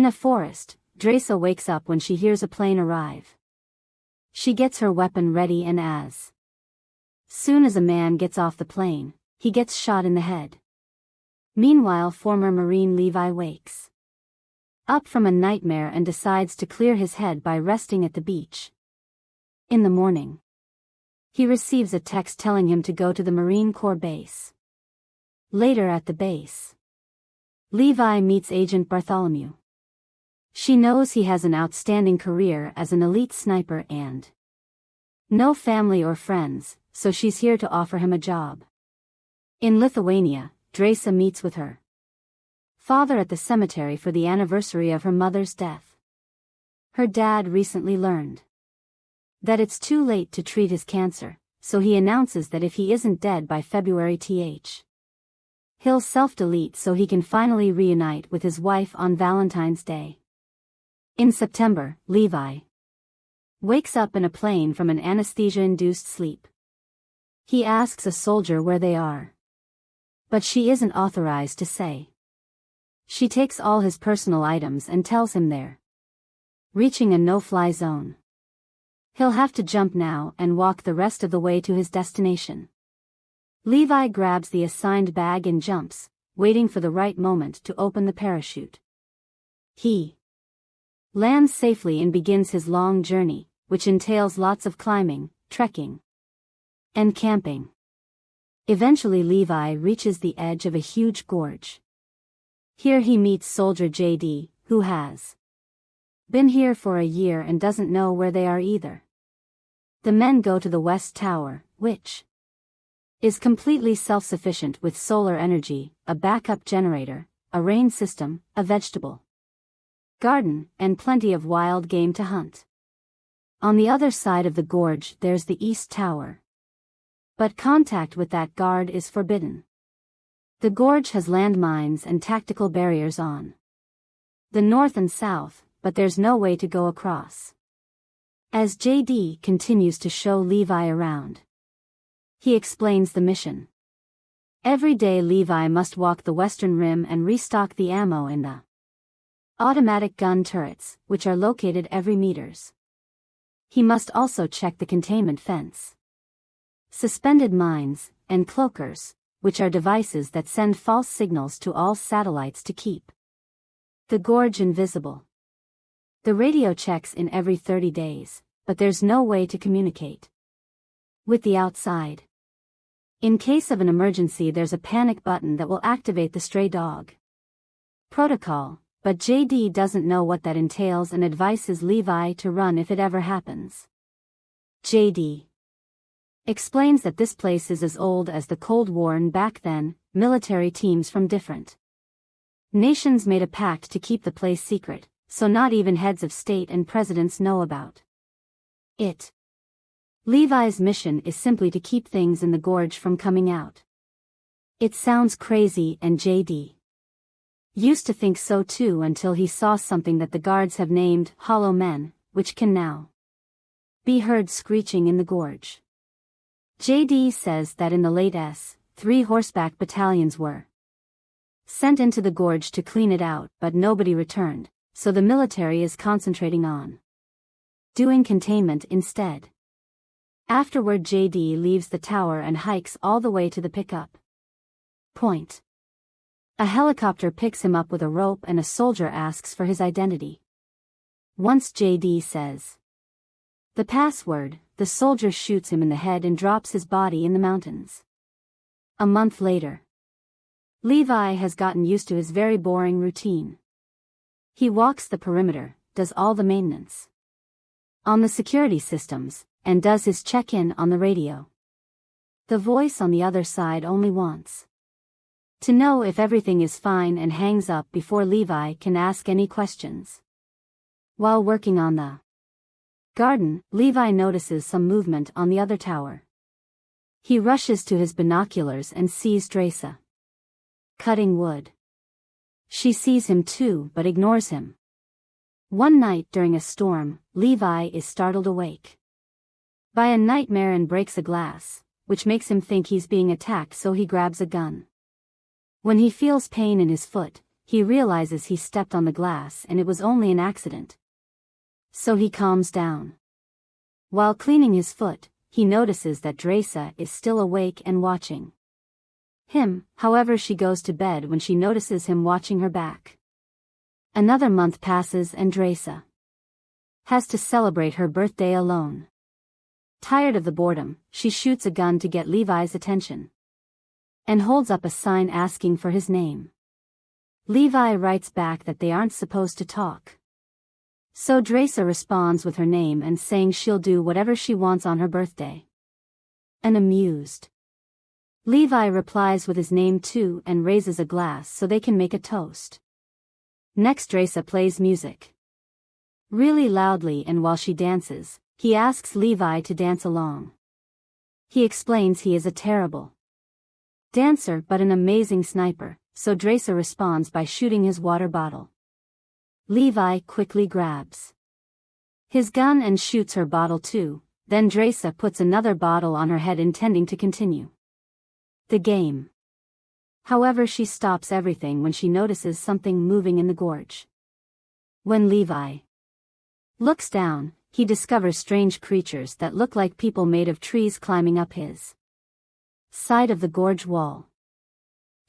In a forest, Dresa wakes up when she hears a plane arrive. She gets her weapon ready and as soon as a man gets off the plane, he gets shot in the head. Meanwhile, former Marine Levi wakes up from a nightmare and decides to clear his head by resting at the beach. In the morning, he receives a text telling him to go to the Marine Corps base. Later at the base, Levi meets Agent Bartholomew. She knows he has an outstanding career as an elite sniper and no family or friends, so she's here to offer him a job. In Lithuania, Dresa meets with her father at the cemetery for the anniversary of her mother's death. Her dad recently learned that it's too late to treat his cancer, so he announces that if he isn't dead by February he'll self-delete so he can finally reunite with his wife on Valentine's Day. In September, Levi wakes up in a plane from an anesthesia-induced sleep. He asks a soldier where they are, but she isn't authorized to say. She takes all his personal items and tells him they're reaching a no-fly zone. He'll have to jump now and walk the rest of the way to his destination. Levi grabs the assigned bag and jumps, waiting for the right moment to open the parachute. He lands safely and begins his long journey, which entails lots of climbing, trekking, and camping. Eventually Levi reaches the edge of a huge gorge. Here he meets soldier JD, who has been here for a year and doesn't know where they are either. The men go to the West Tower, which is completely self-sufficient with solar energy, a backup generator, a rain system, a vegetable garden, and plenty of wild game to hunt. On the other side of the gorge there's the East Tower. But contact with that guard is forbidden. The gorge has landmines and tactical barriers on the north and south, but there's no way to go across. As JD continues to show Levi around, he explains the mission. Every day Levi must walk the western rim and restock the ammo in the automatic gun turrets, which are located every meters. He must also check the containment fence, suspended mines, and cloakers, which are devices that send false signals to all satellites to keep the gorge invisible. The radio checks in every 30 days, but there's no way to communicate with the outside. In case of an emergency there's a panic button that will activate the stray dog protocol, but JD doesn't know what that entails and advises Levi to run if it ever happens. JD explains that this place is as old as the Cold War and back then, military teams from different nations made a pact to keep the place secret, so not even heads of state and presidents know about it. Levi's mission is simply to keep things in the gorge from coming out. It sounds crazy, and JD used to think so too until he saw something that the guards have named Hollow Men, which can now be heard screeching in the gorge. JD says that in the late 3 horseback battalions were sent into the gorge to clean it out, but nobody returned, so the military is concentrating on doing containment instead. Afterward JD leaves the tower and hikes all the way to the pickup point. A helicopter picks him up with a rope and a soldier asks for his identity. Once JD says the password, the soldier shoots him in the head and drops his body in the mountains. A month later, Levi has gotten used to his very boring routine. He walks the perimeter, does all the maintenance on the security systems, and does his check-in on the radio. The voice on the other side only wants to know if everything is fine and hangs up before Levi can ask any questions. While working on the garden, Levi notices some movement on the other tower. He rushes to his binoculars and sees Dresa cutting wood. She sees him too but ignores him. One night during a storm, Levi is startled awake by a nightmare and breaks a glass, which makes him think he's being attacked, so he grabs a gun. When he feels pain in his foot, he realizes he stepped on the glass and it was only an accident. So he calms down. While cleaning his foot, he notices that Dresa is still awake and watching him. However, she goes to bed when she notices him watching her back. Another month passes and Dresa has to celebrate her birthday alone. Tired of the boredom, she shoots a gun to get Levi's attention and holds up a sign asking for his name. Levi writes back that they aren't supposed to talk. So Dresa responds with her name and saying she'll do whatever she wants on her birthday. And amused, Levi replies with his name too and raises a glass so they can make a toast. Next, Dresa plays music really loudly, and while she dances, he asks Levi to dance along. He explains he is a terrible dancer but an amazing sniper, so Dresa responds by shooting his water bottle. Levi quickly grabs his gun and shoots her bottle too, then Dresa puts another bottle on her head intending to continue the game. However, she stops everything when she notices something moving in the gorge. When Levi looks down, he discovers strange creatures that look like people made of trees climbing up his side of the gorge wall.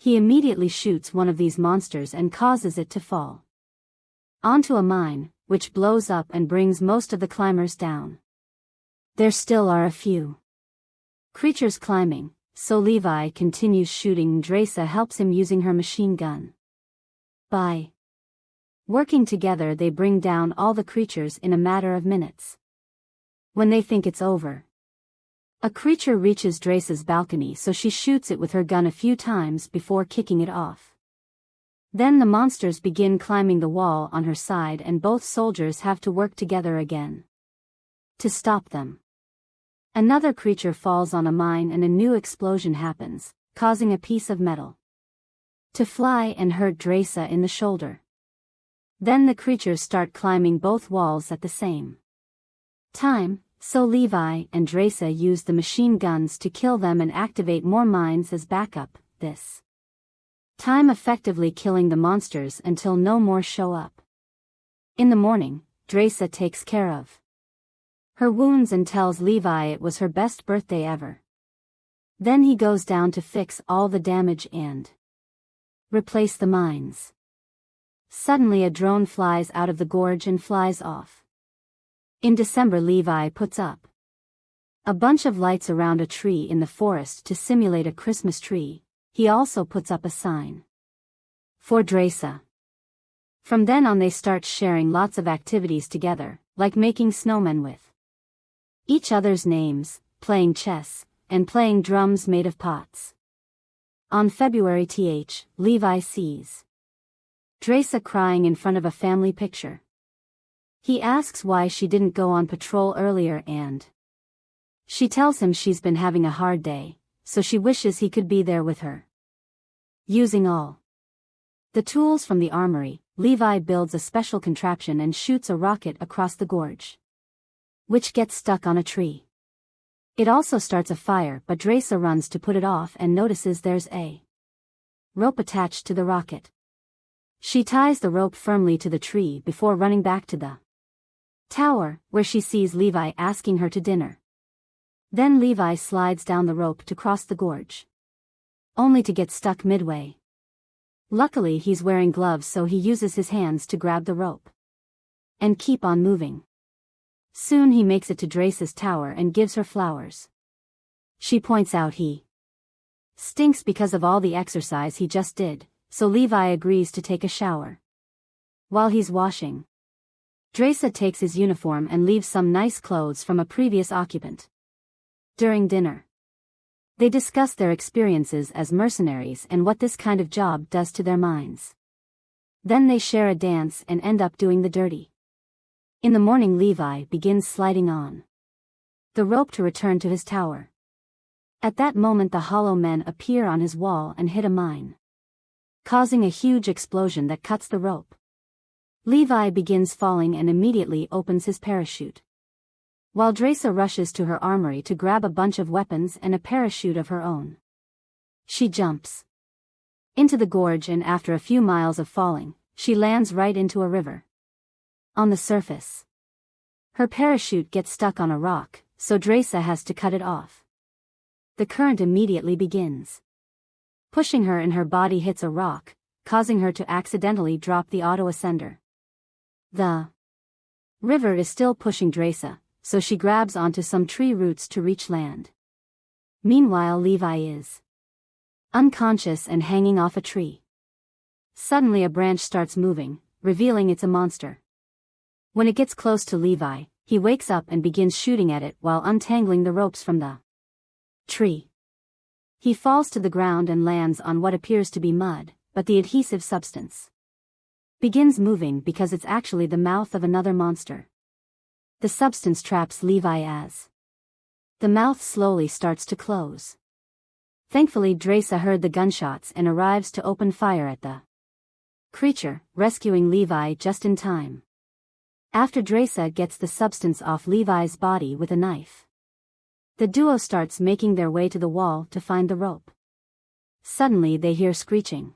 He immediately shoots one of these monsters and causes it to fall onto a mine, which blows up and brings most of the climbers down. There still are a few creatures climbing, so Levi continues shooting. Dresa helps him using her machine gun. By working together, they bring down all the creatures in a matter of minutes. When they think it's over, a creature reaches Dresa's balcony, so she shoots it with her gun a few times before kicking it off. Then the monsters begin climbing the wall on her side and both soldiers have to work together again to stop them. Another creature falls on a mine and a new explosion happens, causing a piece of metal to fly and hurt Dresa in the shoulder. Then the creatures start climbing both walls at the same time, so Levi and Dresa use the machine guns to kill them and activate more mines as backup, this time effectively killing the monsters until no more show up. In the morning, Dresa takes care of her wounds and tells Levi it was her best birthday ever. Then he goes down to fix all the damage and replace the mines. Suddenly a drone flies out of the gorge and flies off. In December, Levi puts up a bunch of lights around a tree in the forest to simulate a Christmas tree. He also puts up a sign for Dresa. From then on, they start sharing lots of activities together, like making snowmen with each other's names, playing chess, and playing drums made of pots. On February 10th, Levi sees Dresa crying in front of a family picture. He asks why she didn't go on patrol earlier and she tells him she's been having a hard day, so she wishes he could be there with her. Using all the tools from the armory, Levi builds a special contraption and shoots a rocket across the gorge, which gets stuck on a tree. It also starts a fire, but Dresa runs to put it off and notices there's a rope attached to the rocket. She ties the rope firmly to the tree before running back to the tower, where she sees Levi asking her to dinner. Then Levi slides down the rope to cross the gorge, only to get stuck midway. Luckily, he's wearing gloves, so he uses his hands to grab the rope and keep on moving. Soon he makes it to Dresa's tower and gives her flowers. She points out he stinks because of all the exercise he just did, so Levi agrees to take a shower. While he's washing, Dresa takes his uniform and leaves some nice clothes from a previous occupant. During dinner, they discuss their experiences as mercenaries and what this kind of job does to their minds. Then they share a dance and end up doing the dirty. In the morning, Levi begins sliding on the rope to return to his tower. At that moment, the hollow men appear on his wall and hit a mine, causing a huge explosion that cuts the rope. Levi begins falling and immediately opens his parachute, while Dresa rushes to her armory to grab a bunch of weapons and a parachute of her own. She jumps into the gorge, and after a few miles of falling, she lands right into a river. On the surface, her parachute gets stuck on a rock, so Dresa has to cut it off. The current immediately begins, pushing her, and her body hits a rock, causing her to accidentally drop the auto-ascender. The river is still pushing Dresa, so she grabs onto some tree roots to reach land. Meanwhile, Levi is unconscious and hanging off a tree. Suddenly a branch starts moving, revealing it's a monster. When it gets close to Levi, he wakes up and begins shooting at it while untangling the ropes from the tree. He falls to the ground and lands on what appears to be mud, but the adhesive substance begins moving because it's actually the mouth of another monster. The substance traps Levi as the mouth slowly starts to close. Thankfully, Dresa heard the gunshots and arrives to open fire at the creature, rescuing Levi just in time. After Dresa gets the substance off Levi's body with a knife, the duo starts making their way to the wall to find the rope. Suddenly they hear screeching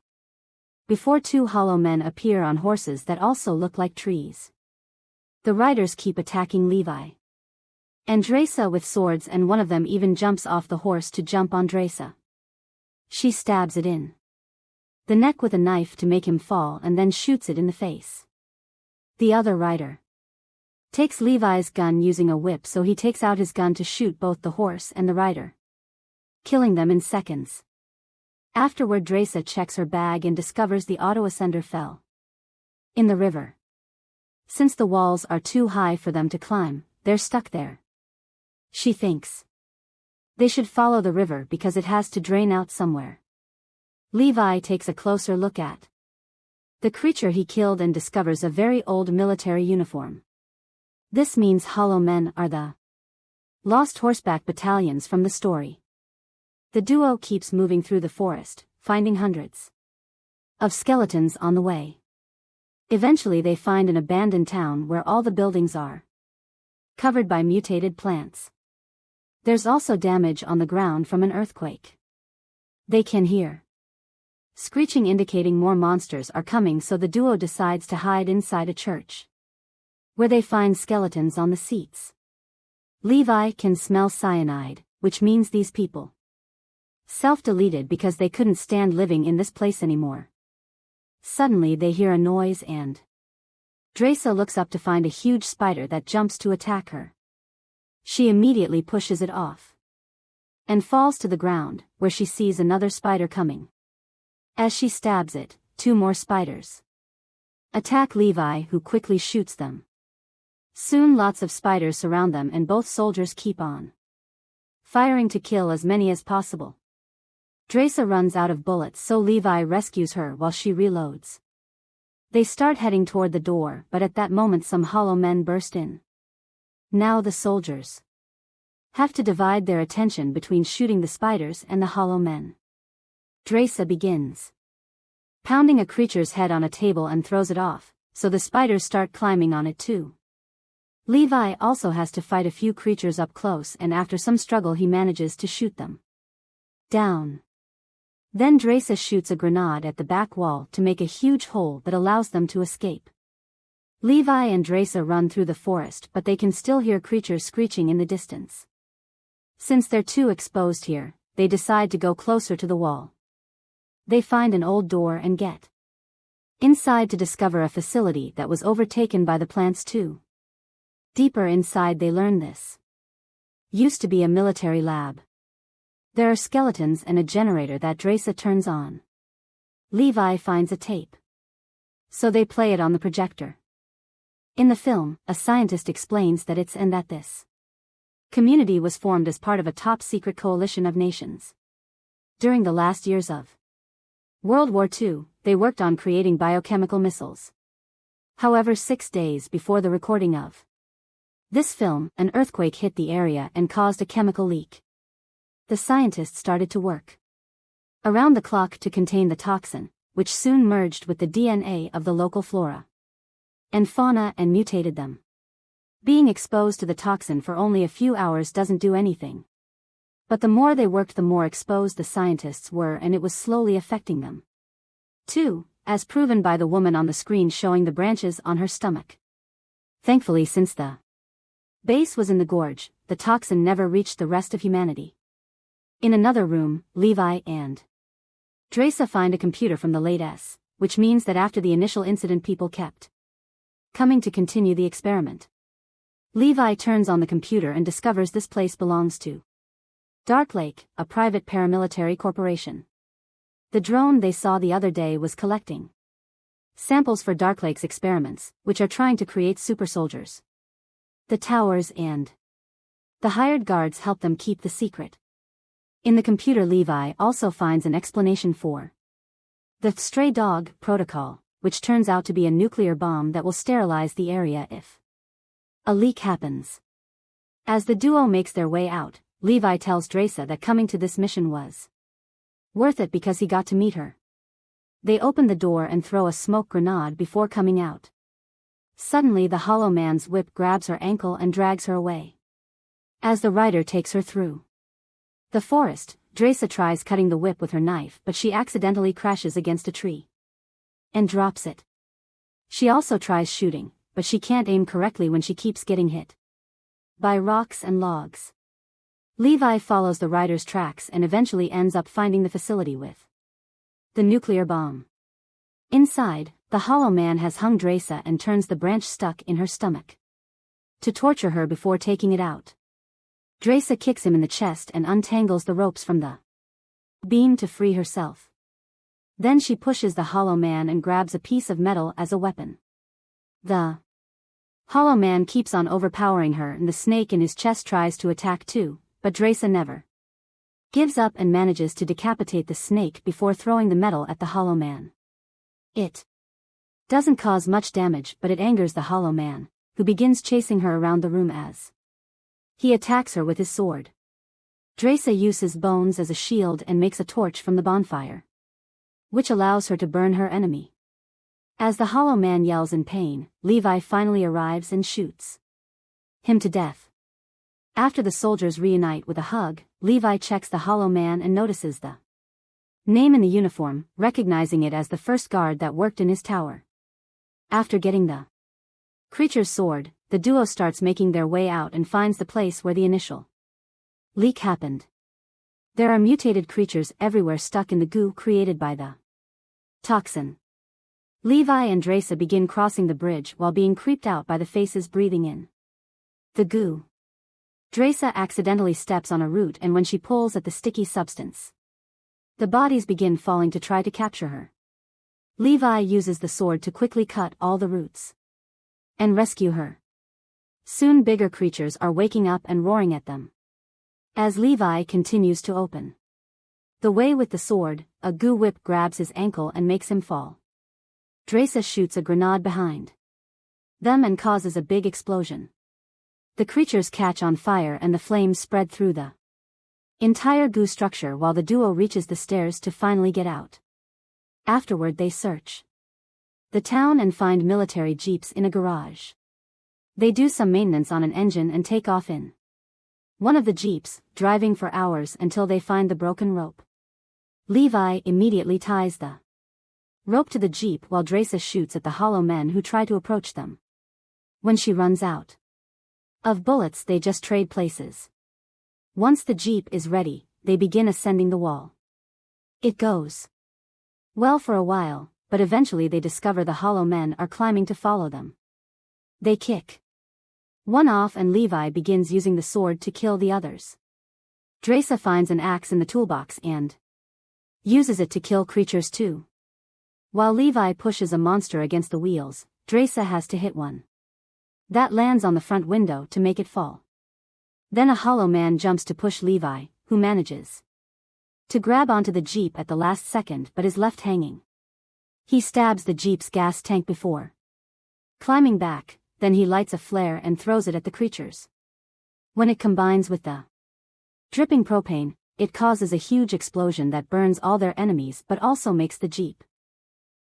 before two hollow men appear on horses that also look like trees. The riders keep attacking Levi and Dresa with swords, and one of them even jumps off the horse to jump on Dresa. She stabs it in the neck with a knife to make him fall and then shoots it in the face. The other rider takes Levi's gun using a whip, so he takes out his gun to shoot both the horse and the rider, killing them in seconds. Afterward, Dresa checks her bag and discovers the auto-ascender fell in the river. Since the walls are too high for them to climb, they're stuck there. She thinks they should follow the river because it has to drain out somewhere. Levi takes a closer look at the creature he killed and discovers a very old military uniform. This means hollow men are the lost horseback battalions from the story. The duo keeps moving through the forest, finding hundreds of skeletons on the way. Eventually they find an abandoned town where all the buildings are covered by mutated plants. There's also damage on the ground from an earthquake. They can hear screeching indicating more monsters are coming, so the duo decides to hide inside a church, where they find skeletons on the seats. Levi can smell cyanide, which means these people self-deleted because they couldn't stand living in this place anymore. Suddenly they hear a noise and Dresa looks up to find a huge spider that jumps to attack her. She immediately pushes it off and falls to the ground, where she sees another spider coming. As she stabs it, two more spiders attack Levi, who quickly shoots them. Soon lots of spiders surround them and both soldiers keep on firing to kill as many as possible. Dresa runs out of bullets, so Levi rescues her while she reloads. They start heading toward the door, but at that moment some hollow men burst in. Now the soldiers have to divide their attention between shooting the spiders and the hollow men. Dresa begins pounding a creature's head on a table and throws it off, so the spiders start climbing on it too. Levi also has to fight a few creatures up close, and after some struggle he manages to shoot them down. Then Dresa shoots a grenade at the back wall to make a huge hole that allows them to escape. Levi and Dresa run through the forest, but they can still hear creatures screeching in the distance. Since they're too exposed here, they decide to go closer to the wall. They find an old door and get inside to discover a facility that was overtaken by the plants too. Deeper inside they learn this used to be a military lab. There are skeletons and a generator that Dresa turns on. Levi finds a tape, so they play it on the projector. In the film, a scientist explains that this community was formed as part of a top-secret coalition of nations. During the last years of World War II, they worked on creating biochemical missiles. However, 6 days before the recording of this film, an earthquake hit the area and caused a chemical leak. The scientists started to work around the clock to contain the toxin, which soon merged with the DNA of the local flora and fauna and mutated them. Being exposed to the toxin for only a few hours doesn't do anything. But the more they worked, the more exposed the scientists were, and it was slowly affecting them. 2, as proven by the woman on the screen showing the branches on her stomach. Thankfully, since the base was in the gorge, the toxin never reached the rest of humanity. In another room, Levi and Dresa find a computer from the late S, which means that after the initial incident people kept coming to continue the experiment. Levi turns on the computer and discovers this place belongs to Dark Lake, a private paramilitary corporation. The drone they saw the other day was collecting samples for Dark Lake's experiments, which are trying to create super soldiers. The towers and the hired guards help them keep the secret. In the computer, Levi also finds an explanation for the stray dog protocol, which turns out to be a nuclear bomb that will sterilize the area if a leak happens. As the duo makes their way out, Levi tells Dresa that coming to this mission was worth it because he got to meet her. They open the door and throw a smoke grenade before coming out. Suddenly the Hollow Man's whip grabs her ankle and drags her away. As the rider takes her through the forest, Dresa tries cutting the whip with her knife, but she accidentally crashes against a tree and drops it. She also tries shooting, but she can't aim correctly when she keeps getting hit by rocks and logs. Levi follows the rider's tracks and eventually ends up finding the facility with the nuclear bomb. Inside, the Hollow Man has hung Dresa and turns the branch stuck in her stomach to torture her before taking it out. Dresa kicks him in the chest and untangles the ropes from the beam to free herself. Then she pushes the Hollow Man and grabs a piece of metal as a weapon. The Hollow Man keeps on overpowering her and the snake in his chest tries to attack too, but Dresa never gives up and manages to decapitate the snake before throwing the metal at the Hollow Man. It doesn't cause much damage, but it angers the Hollow Man, who begins chasing her around the room as he attacks her with his sword. Dresa uses bones as a shield and makes a torch from the bonfire, which allows her to burn her enemy. As the Hollow Man yells in pain, Levi finally arrives and shoots him to death. After the soldiers reunite with a hug, Levi checks the Hollow Man and notices the name in the uniform, recognizing it as the first guard that worked in his tower. After getting the creature's sword, the duo starts making their way out and finds the place where the initial leak happened. There are mutated creatures everywhere stuck in the goo created by the toxin. Levi and Dresa begin crossing the bridge while being creeped out by the faces breathing in the goo. Dresa accidentally steps on a root, and when she pulls at the sticky substance, the bodies begin falling to try to capture her. Levi uses the sword to quickly cut all the roots and rescue her. Soon bigger creatures are waking up and roaring at them. As Levi continues to open the way with the sword, a goo whip grabs his ankle and makes him fall. Dresa shoots a grenade behind them and causes a big explosion. The creatures catch on fire and the flames spread through the entire goo structure while the duo reaches the stairs to finally get out. Afterward they search the town and find military jeeps in a garage. They do some maintenance on an engine and take off in one of the jeeps, driving for hours until they find the broken rope. Levi immediately ties the rope to the jeep while Dresa shoots at the Hollow Men who try to approach them. When she runs out of bullets, they just trade places. Once the jeep is ready, they begin ascending the wall. It goes well for a while, but eventually they discover the Hollow Men are climbing to follow them. They kick one off and Levi begins using the sword to kill the others. Dresa finds an axe in the toolbox and uses it to kill creatures too. While Levi pushes a monster against the wheels, Dresa has to hit one that lands on the front window to make it fall. Then a Hollow Man jumps to push Levi, who manages to grab onto the jeep at the last second but is left hanging. He stabs the jeep's gas tank before climbing back, then he lights a flare and throws it at the creatures. When it combines with the dripping propane, it causes a huge explosion that burns all their enemies but also makes the jeep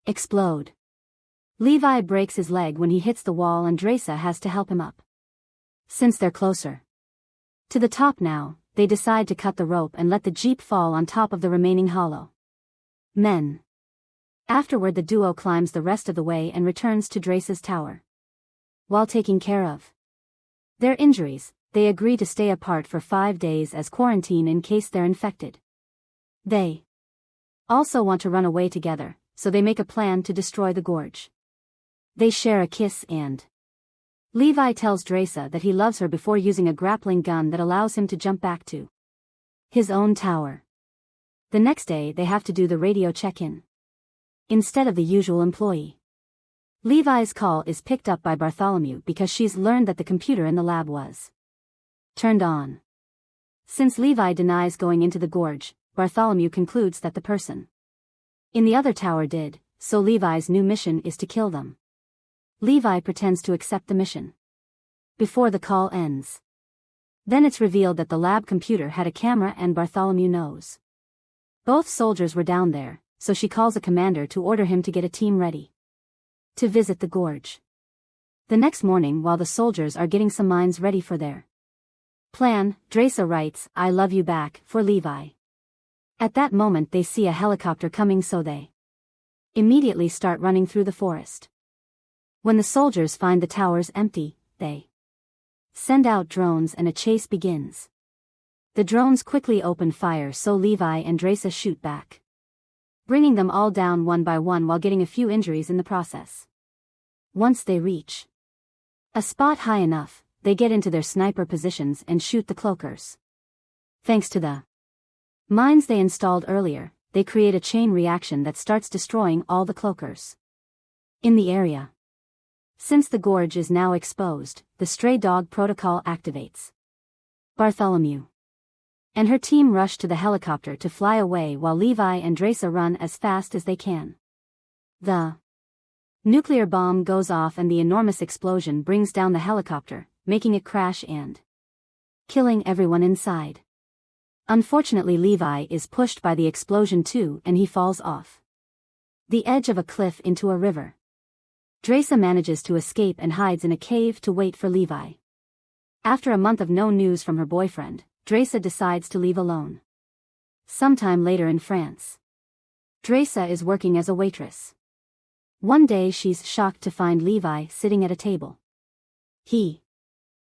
explode. Levi breaks his leg when he hits the wall and Dresa has to help him up. Since they're closer to the top now, they decide to cut the rope and let the jeep fall on top of the remaining Hollow Men. Afterward the duo climbs the rest of the way and returns to Drace's tower. While taking care of their injuries, they agree to stay apart for 5 days as quarantine in case they're infected. They also want to run away together, so they make a plan to destroy the gorge. They share a kiss and Levi tells Drace that he loves her before using a grappling gun that allows him to jump back to his own tower. The next day they have to do the radio check-in instead of the usual employee. Levi's call is picked up by Bartholomew because she's learned that the computer in the lab was turned on. Since Levi denies going into the gorge, Bartholomew concludes that the person in the other tower did, so Levi's new mission is to kill them. Levi pretends to accept the mission before the call ends. Then it's revealed that the lab computer had a camera and Bartholomew knows both soldiers were down there, so she calls a commander to order him to get a team ready to visit the gorge. The next morning, while the soldiers are getting some mines ready for their plan, Drace writes, "I love you" back for Levi. At that moment they see a helicopter coming, so they immediately start running through the forest. When the soldiers find the towers empty, they send out drones and a chase begins. The drones quickly open fire, so Levi and Drace shoot back, bringing them all down one by one while getting a few injuries in the process. Once they reach a spot high enough, they get into their sniper positions and shoot the cloakers. Thanks to the mines they installed earlier, they create a chain reaction that starts destroying all the cloakers in the area. Since the gorge is now exposed, the stray dog protocol activates. Bartholomew and her team rush to the helicopter to fly away while Levi and Drace run as fast as they can. The nuclear bomb goes off and the enormous explosion brings down the helicopter, making it crash and killing everyone inside. Unfortunately, Levi is pushed by the explosion too and he falls off the edge of a cliff into a river. Drace manages to escape and hides in a cave to wait for Levi. After a month of no news from her boyfriend, Drace decides to leave alone. Sometime later in France, Drace is working as a waitress. One day she's shocked to find Levi sitting at a table. He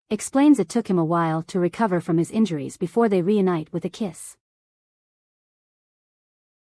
explains it took him a while to recover from his injuries before they reunite with a kiss.